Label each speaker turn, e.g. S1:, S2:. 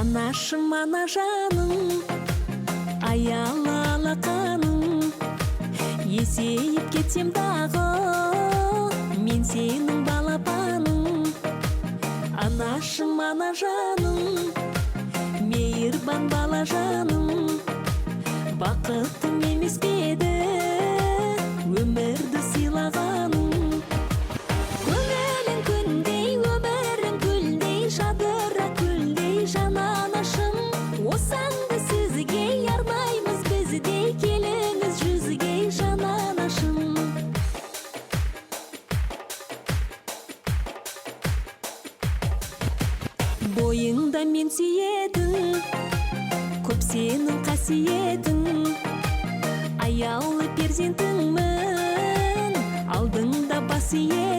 S1: Анашым, ана жаным, аялы алақаным, есейіп кетсем дағы, мен сенің балапаным. Анашым, ана жаным, мейірбан бала жаным, бақыттым емес пе еді өмірді сыйлағаным. Көңілің күндей, өмірің гүлдей, жадыра гүлдей жан анашым. Осаңды сізге арнаймыз біздей, келіңіз жүзге жан анашым. Бойыңда мен сүйетін, көп сенің қасиетің, аяулы перзентіңмін, алдыңда бас ием.